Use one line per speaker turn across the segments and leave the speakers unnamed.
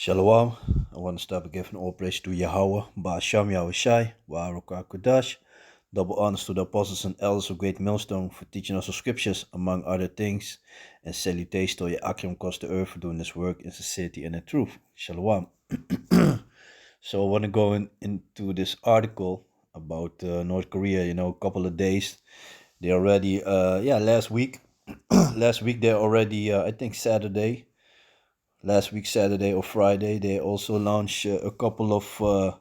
Shalom. I want to start by giving all praise to Yahweh, Ba'asham Yahushai, Wa'arukah Kodash. Double honors to the apostles and elders of Great Millstone for teaching us the scriptures, among other things. And salutations to Akram across the earth for doing this work in sincerity and in truth. Shalom. So I want to go into this article about North Korea. A couple of days. They already, last week. Last week they already, I think Saturday. Last week, Saturday or Friday, they also launched a couple of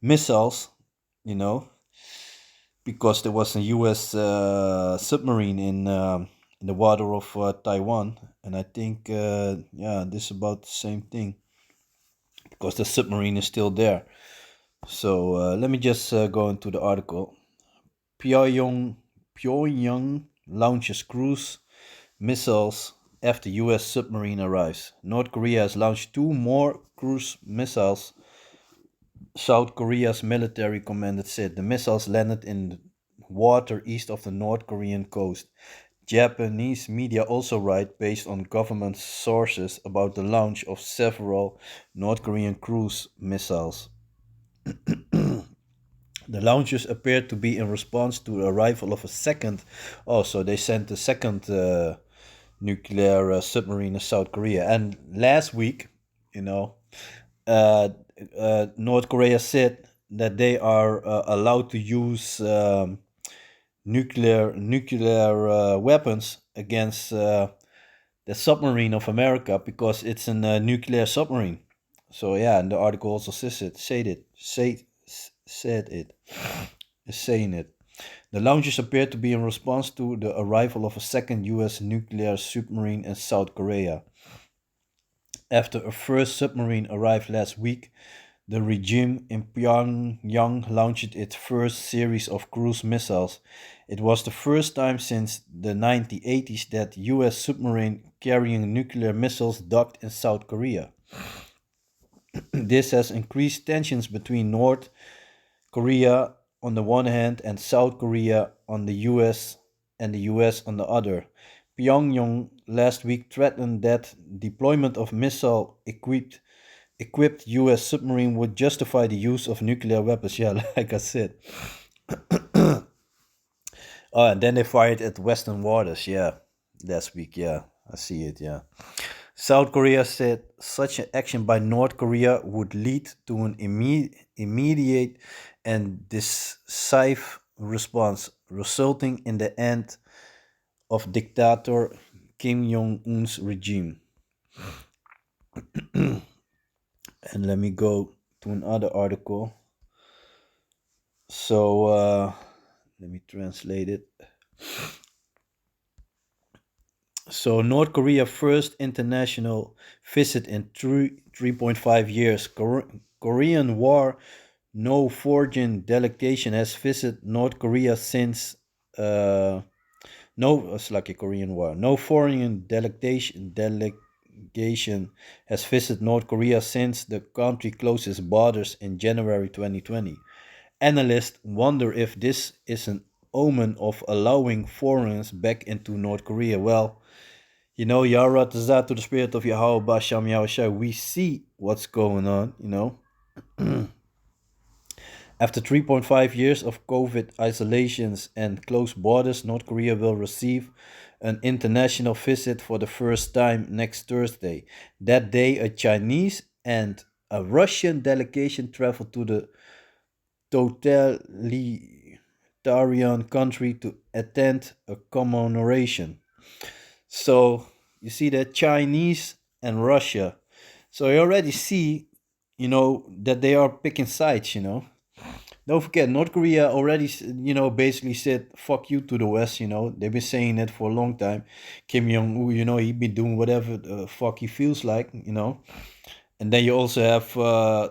missiles, you know, because there was a U.S. Submarine in the water of Taiwan, and I think, this is about the same thing because the submarine is still there. So let me just go into the article. Pyongyang launches cruise missiles after U.S. submarine arrives. North Korea has launched two more cruise missiles, South Korea's military commander said. The missiles landed in water east of the North Korean coast. Japanese media also write, based on government sources, about the launch of several North Korean cruise missiles. The launches appeared to be in response to the arrival of a second. Oh, so they sent a second nuclear submarine in South Korea. And last week, uh, North Korea said that they are allowed to use nuclear weapons against the submarine of America because it's a nuclear submarine. So yeah, and the article also said it, is saying it. The launches appear to be in response to the arrival of a second U.S. nuclear submarine in South Korea. After a first submarine arrived last week, the regime in Pyongyang launched its first series of cruise missiles. It was the first time since the 1980s that U.S. submarine carrying nuclear missiles docked in South Korea. This has increased tensions between North Korea on the one hand and South Korea on the US and the US on the other. Pyongyang last week threatened that deployment of missile equipped US submarine would justify the use of nuclear weapons. Yeah, like I said. Oh, and then they fired at Western waters. Yeah, last week. Yeah, I see it. Yeah. South Korea said such an action by North Korea would lead to an immediate and decisive response, resulting in the end of dictator Kim Jong Un's regime. And let me go to another article. So let me translate it. So North Korea first international visit in 3.5 years. Korean War, no foreign delegation has visited North Korea since no it's like a Korean War. No foreign delegation has visited North Korea since the country closed its borders in January 2020. Analysts wonder if this is an omen of allowing foreigners back into North Korea. Well, Yara Tazat to the spirit of Yahweh Basham Yahushua, we see what's going on. After 3.5 years of COVID isolations and closed borders, North Korea will receive an international visit for the first time next Thursday. That day, a Chinese and a Russian delegation travel to the totalitarian country to attend a commemoration. So you see that Chinese and Russia. So you already see, that they are picking sides. Don't forget, North Korea already, basically said "fuck you" to the West. They've been saying it for a long time. Kim Jong Un, he been doing whatever the fuck he feels like. And then you also have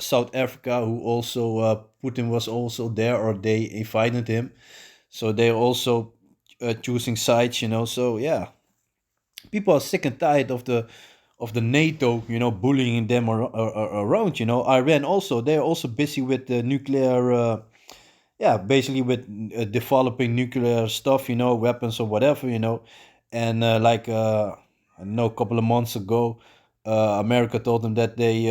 South Africa, who also Putin was also there, or they invited him, so they're also choosing sides. So yeah, people are sick and tired of the NATO, bullying them around. Iran also, they're also busy with the nuclear, yeah, basically with developing nuclear stuff, weapons or whatever. And I know a couple of months ago, America told them that they,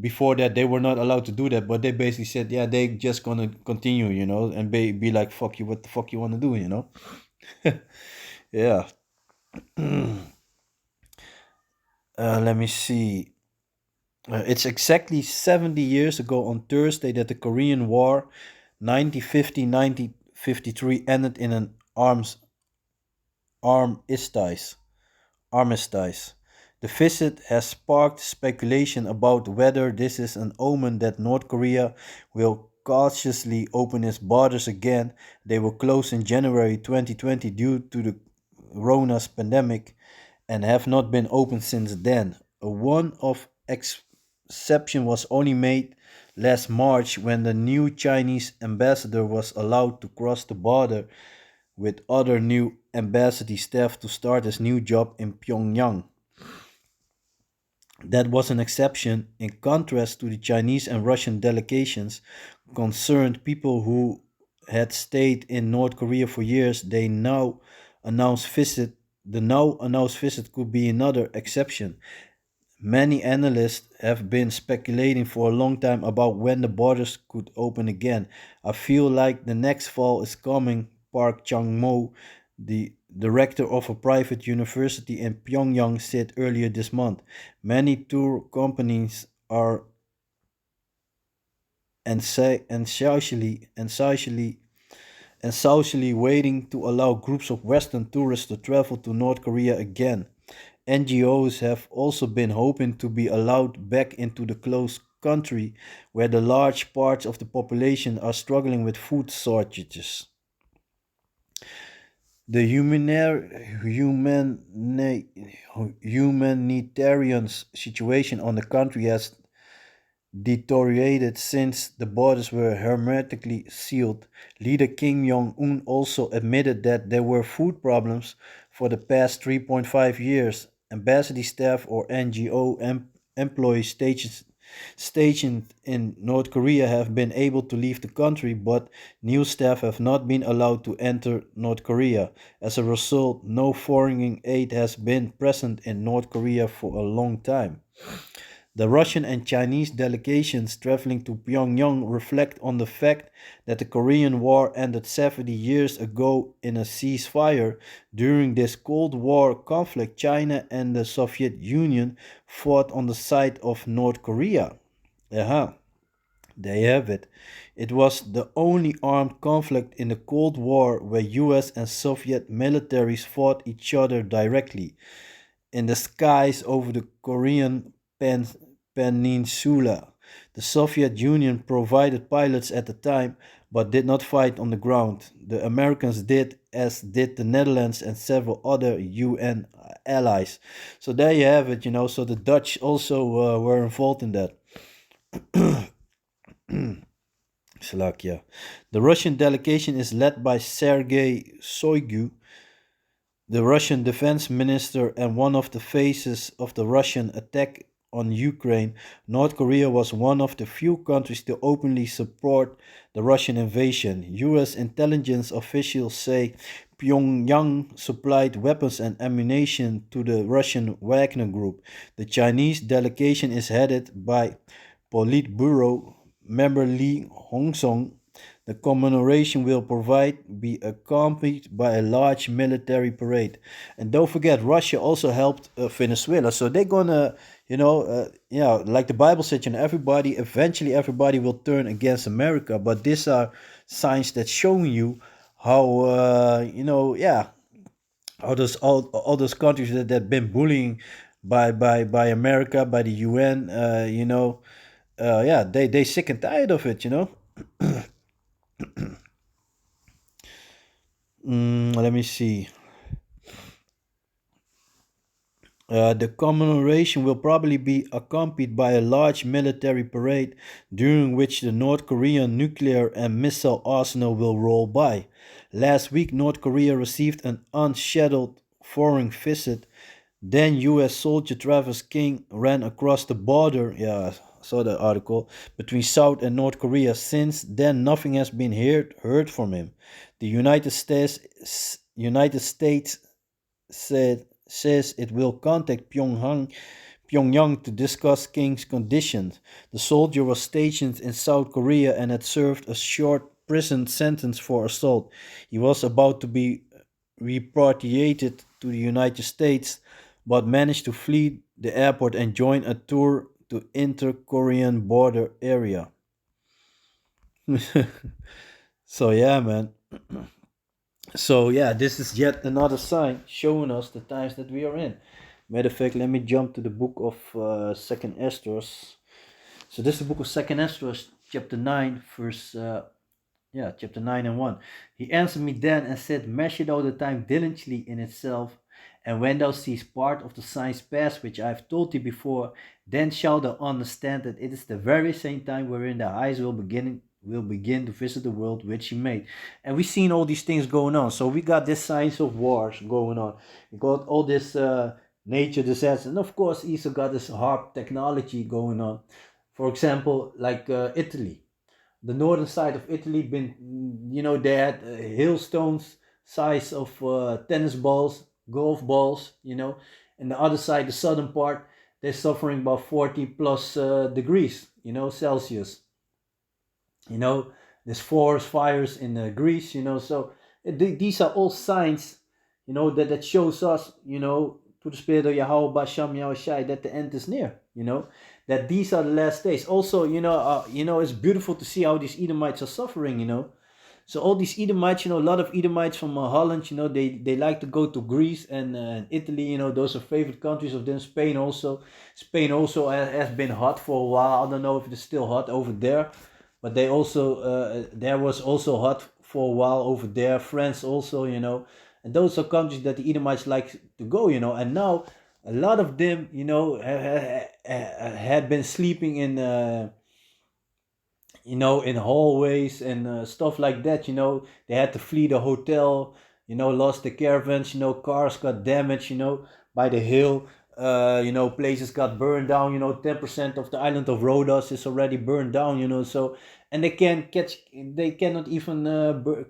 before that they were not allowed to do that, but they basically said, yeah, they just gonna continue, and be like, fuck you, what the fuck you want to do, Yeah. Let me see. It's exactly 70 years ago on Thursday that the Korean War 1950-1953 ended in an armistice. armistice. The visit has sparked speculation about whether this is an omen that North Korea will cautiously open its borders again. They were closed in January 2020 due to the Rona's pandemic and have not been open since then. A one-off exception was only made last March when the new Chinese ambassador was allowed to cross the border with other new embassy staff to start his new job in Pyongyang. That was an exception in contrast to the Chinese and Russian delegations concerned people who had stayed in North Korea for years. Announced visit the now announced visit could be another exception. Many analysts have been speculating for a long time about when the borders could open again. I feel like the next fall is coming, Park Chang-mo, the director of a private university in Pyongyang, said earlier this month. Many tour companies are essentially waiting to allow groups of Western tourists to travel to North Korea again. NGOs have also been hoping to be allowed back into the closed country where the large parts of the population are struggling with food shortages. The humanitarian situation on the country has deteriorated since the borders were hermetically sealed. Leader Kim Jong un also admitted that there were food problems for the past 3.5 years. Embassy staff or NGO employees stationed in North Korea have been able to leave the country, but new staff have not been allowed to enter North Korea. As a result, no foreign aid has been present in North Korea for a long time. The Russian and Chinese delegations traveling to Pyongyang reflect on the fact that the Korean War ended 70 years ago in a ceasefire. During this Cold War conflict, China and the Soviet Union fought on the side of North Korea. Uh-huh. There you have it. It was the only armed conflict in the Cold War where US and Soviet militaries fought each other directly in the skies over the Korean peninsula. The Soviet Union provided pilots at the time, but did not fight on the ground. The Americans did, as did the Netherlands and several other UN allies. So there you have it, So the Dutch also were involved in that. Slovakia. The Russian delegation is led by Sergei Shoigu, the Russian defense minister and one of the faces of the Russian attack on Ukraine. North Korea was one of the few countries to openly support the Russian invasion. US intelligence officials say Pyongyang supplied weapons and ammunition to the Russian Wagner Group. The Chinese delegation is headed by Politburo member Li Hongsong. The commemoration will be accompanied by a large military parade. And don't forget, Russia also helped Venezuela. So they're gonna, like the Bible said, eventually everybody will turn against America. But these are signs that showing you how, all those countries that been bullying by America, by the UN, they sick and tired of it. Let me see. The commemoration will probably be accompanied by a large military parade during which the North Korean nuclear and missile arsenal will roll by. Last week, North Korea received an unscheduled foreign visit. Then US soldier Travis King ran across the border. Yeah, I saw the article between South and North Korea. Since then, nothing has been heard from him. The United States said says it will contact Pyongyang to discuss King's conditions. The soldier was stationed in South Korea and had served a short prison sentence for assault. He was about to be repatriated to the United States, but managed to flee the airport and join a tour to inter-Korean border area. So yeah, man. So yeah, this is yet another sign showing us the times that we are in. Matter of fact, let me jump to the book of Second Esdras. So this is the book of Second Esdras, chapter 9, verse chapter 9 and 1. He answered me then and said, measure thou the time diligently in itself, and when thou seest part of the signs pass which I have told thee before, then shalt thou understand that it is the very same time wherein the eyes will begin to visit the world which he made. And we've seen all these things going on. So we got this signs of wars going on. We got all this nature disasters, and of course, also got this harp technology going on. For example, like Italy, the northern side of Italy, they had hailstones size of tennis balls, golf balls, and the other side, the southern part, they're suffering about 40 plus degrees, Celsius. You know, there's forest fires in Greece, so these are all signs, that shows us, to the spirit of Yahweh Basham Yahushai, that the end is near, that these are the last days. Also, it's beautiful to see how these Edomites are suffering, So all these Edomites, a lot of Edomites from Holland, they like to go to Greece and Italy, those are favorite countries of them. Spain also. Spain also has been hot for a while. I don't know if it's still hot over there, but they also, there was also hot for a while over there. France also, and those are countries that the Edomites like to go, and now a lot of them, had been sleeping in hallways and stuff like that. They had to flee the hotel. Lost the caravans. Cars got damaged. By the hail. Places got burned down. 10% of the island of Rhodos is already burned down. So, and they can't catch. They cannot even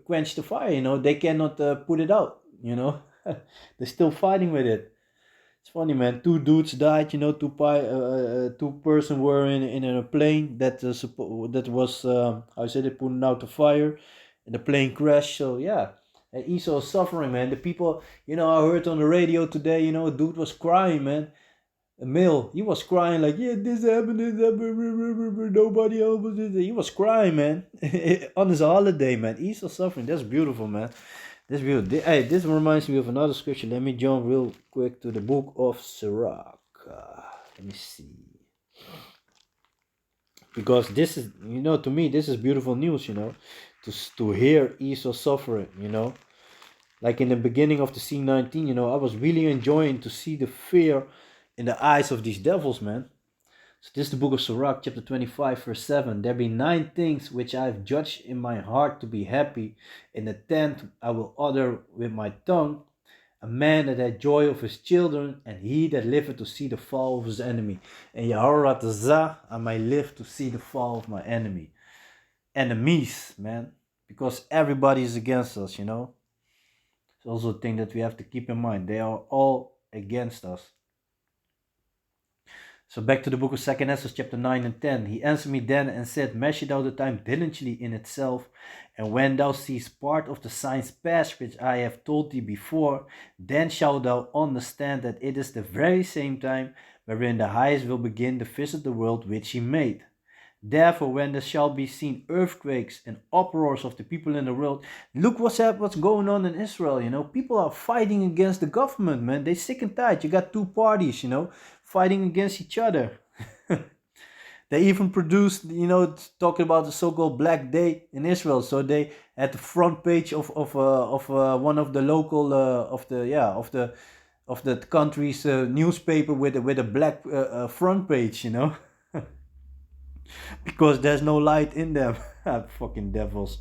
quench the fire. They cannot put it out. They're still fighting with it. It's funny, man. Two dudes died. Two person were in a plane that was how said it putting out the fire, and the plane crashed. So yeah, and Esau is suffering, man. The people, I heard on the radio today. A dude was crying, man. A male, he was crying like, yeah, this happened, nobody else was this. He was crying, man, on his holiday, man. Esau suffering. That's beautiful, man. This view, hey, this reminds me of another scripture. Let me jump real quick to the book of Sirach. Let me see. Because this is, to me, this is beautiful news, to hear Esau suffering, Like in the beginning of the C19, I was really enjoying to see the fear in the eyes of these devils, man. So this is the book of Sirach, chapter 25, verse 7. There be 9 things which I have judged in my heart to be happy. In the 10th I will utter with my tongue. A man that had joy of his children, and he that liveth to see the fall of his enemy. And Yaharatazah, I might live to see the fall of my enemy. Enemies, man. Because everybody is against us, It's also a thing that we have to keep in mind. They are all against us. So back to the book of 2nd Esdras, chapter 9 and 10. He answered me then and said, measure thou the time diligently in itself, and when thou seest part of the signs pass which I have told thee before, then shalt thou understand that it is the very same time wherein the highest will begin to visit the world which he made. Therefore, when there shall be seen earthquakes and uproars of the people in the world, look what's going on in Israel. People are fighting against the government, man. They sick and tired. You got two parties, fighting against each other. They even produced, talking about the so-called Black Day in Israel. So they at the front page of one of the local of the country's newspaper with a black front page, because there's no light in them. Fucking devils.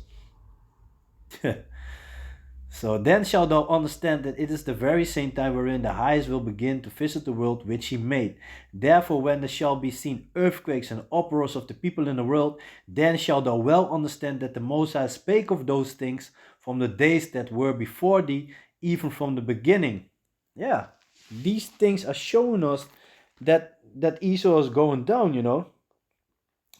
So then shalt thou understand that it is the very same time wherein the highest will begin to visit the world which he made. Therefore, when there shall be seen earthquakes and uproars of the people in the world, then shalt thou well understand that the Most High spake of those things from the days that were before thee, even from the beginning. Yeah. these things are showing us that Esau is going down,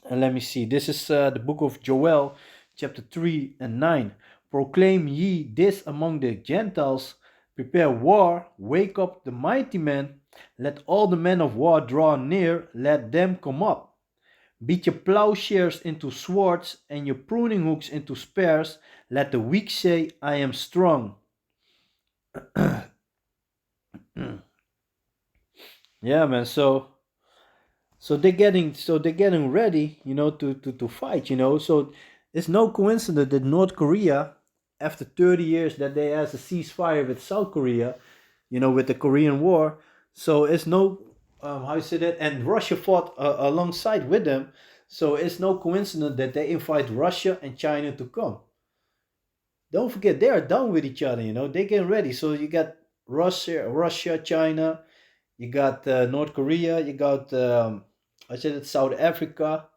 And let me see. This is the book of Joel, chapter 3 and 9. Proclaim ye this among the Gentiles. Prepare war. Wake up the mighty men. Let all the men of war draw near. Let them come up. Beat your plowshares into swords and your pruning hooks into spears. Let the weak say, I am strong. Yeah, man. So they're getting ready, to fight, So it's no coincidence that North Korea, after 30 years, that they has a ceasefire with South Korea, with the Korean War. So it's no, how you say that, and Russia fought alongside with them. So it's no coincidence that they invite Russia and China to come. Don't forget, they are down with each other. They getting ready. So you got Russia, China. You got North Korea. You got I said it, South Africa.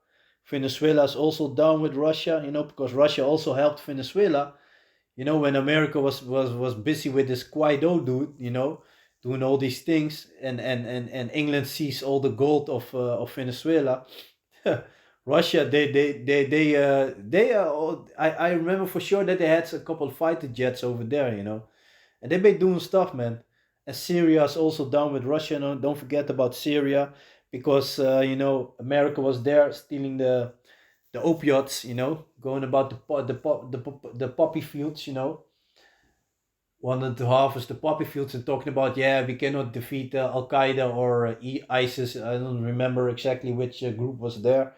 Venezuela is also down with Russia. Because Russia also helped Venezuela. When America was busy with this Guaido dude. Doing all these things, and England seized all the gold of Venezuela. Russia, I remember for sure that they had a couple of fighter jets over there, and they've been doing stuff, man. And Syria is also down with Russia. No, don't forget about Syria, because America was there stealing the opioids, going about the poppy fields, wanted to harvest the poppy fields and talking about, yeah, we cannot defeat Al Qaeda or ISIS. I don't remember exactly which group was there.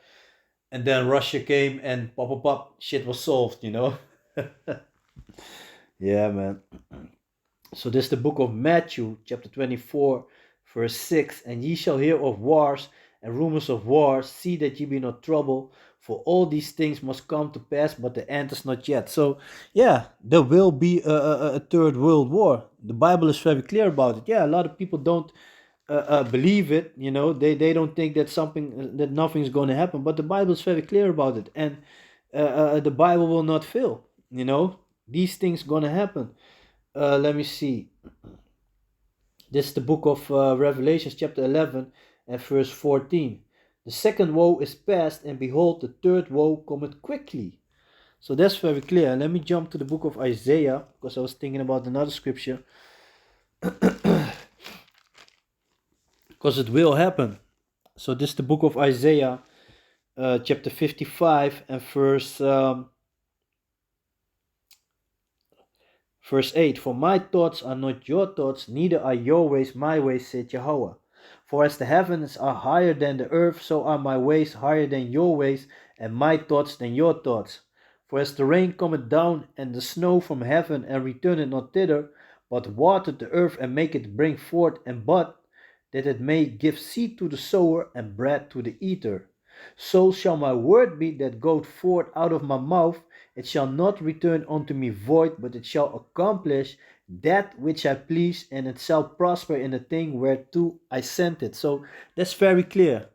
And then Russia came and pop pop pop, shit was solved. Yeah, man. So this is the book of Matthew, chapter 24, verse 6. And ye shall hear of wars and rumors of wars. See that ye be not troubled, for all these things must come to pass, but the end is not yet. So, yeah, there will be a third world war. The Bible is very clear about it. Yeah, a lot of people don't believe it. They don't think that nothing is going to happen. But the Bible is very clear about it, and the Bible will not fail. These things going to happen. Let me see. This is the book of Revelations, chapter 11 and verse 14. The second woe is past, and behold, the third woe cometh quickly. So that's very clear. Let me jump to the book of Isaiah, because I was thinking about another scripture. Because it will happen. So this is the book of Isaiah, chapter 55 and Verse 8, for my thoughts are not your thoughts, neither are your ways my ways, said Jehovah. For as the heavens are higher than the earth, so are my ways higher than your ways, and my thoughts than your thoughts. For as the rain cometh down, and the snow from heaven, and returneth not thither, but watereth the earth, and maketh it bring forth and bud, that it may give seed to the sower, and bread to the eater. So shall my word be that goeth forth out of my mouth. It shall not return unto me void, but it shall accomplish that which I please, and it shall prosper in the thing whereto I sent it. So that's very clear.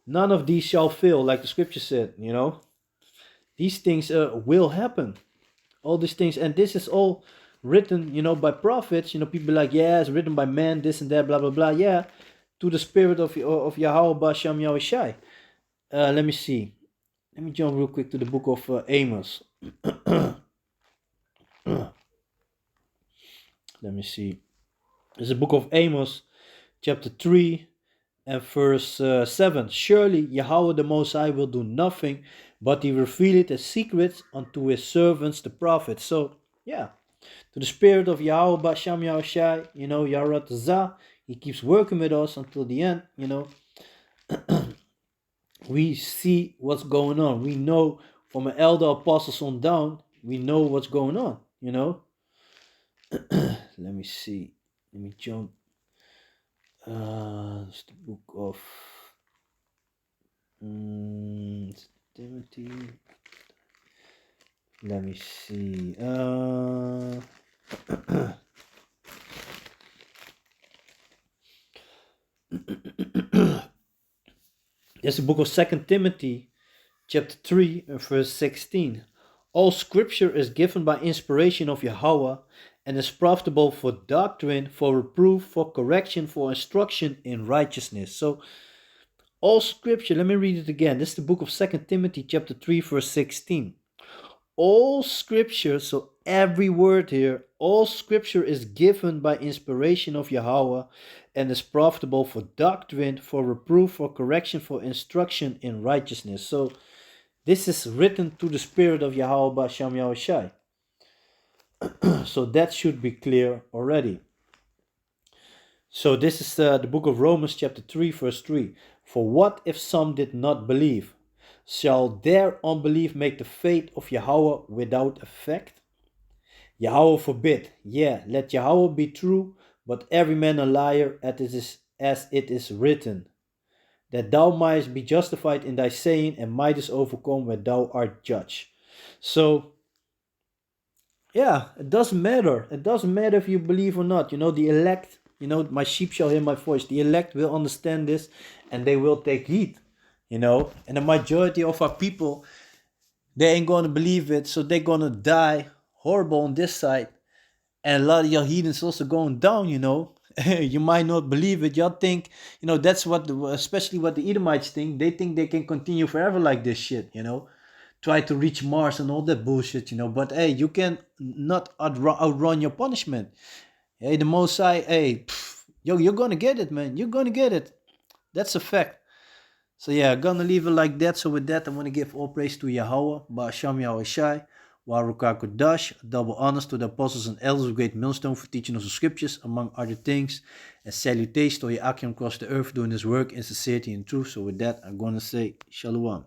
None of these shall fail, like the scripture said, These things will happen. All these things, and this is all written, by prophets. People like, yeah, it's written by man, this and that, blah, blah, blah. Yeah, to the spirit of Yahweh Basham Yahushai. Let me see. Let me jump real quick to the book of Amos. Let me see. It's the book of Amos, chapter 3 and verse 7. Surely Yahweh the Most High will do nothing, but he revealeth his secrets unto his servants the prophets. So, yeah, to the spirit of Yahweh Basham Yahushai, Yaratazah, he keeps working with us until the end, We see what's going on. We know from an elder apostles on down, we know what's going on, Let me see. Let me jump. It's the book of Timothy. Let me see. There's the book of 2 Timothy, chapter 3 and verse 16. All scripture is given by inspiration of Yahweh and is profitable for doctrine, for reproof, for correction, for instruction in righteousness. So all scripture, let me read it again. This is the book of 2 Timothy chapter 3 verse 16. All scripture, so every word here, all scripture is given by inspiration of Yahweh and is profitable for doctrine, for reproof, for correction, for instruction in righteousness. So this is written to the spirit of Yahweh Ba'Sham Yahushai. So that should be clear already. So this is the book of Romans chapter 3 verse 3. For what if some did not believe? Shall their unbelief make the faith of Yahweh without effect? Yahweh forbid. Yeah, let Yahweh be true, but every man a liar, as it is written, that thou mightest be justified in thy saying and mightest overcome when thou art judged. So, yeah, it doesn't matter. It doesn't matter if you believe or not. The elect, my sheep shall hear my voice. The elect will understand this and they will take heed. And the majority of our people, they ain't gonna believe it, so they're gonna die horrible on this side. And a lot of your heathens also going down, You might not believe it. Y'all think, that's especially what the Edomites think. They think they can continue forever like this shit, Try to reach Mars and all that bullshit, But hey, you can not outrun your punishment. Hey, the Most High, hey, you're gonna get it, man. You're gonna get it. That's a fact. So yeah, I'm gonna leave it like that. So with that, I want to give all praise to Yahweh, Ba'Sham Yahushai, Warukah Kodash, double honors to the apostles and elders of Great Millstone for teaching us the scriptures, among other things, and salutations to Yakim across the earth doing this work in sincerity and truth. So with that, I'm gonna say Shalom.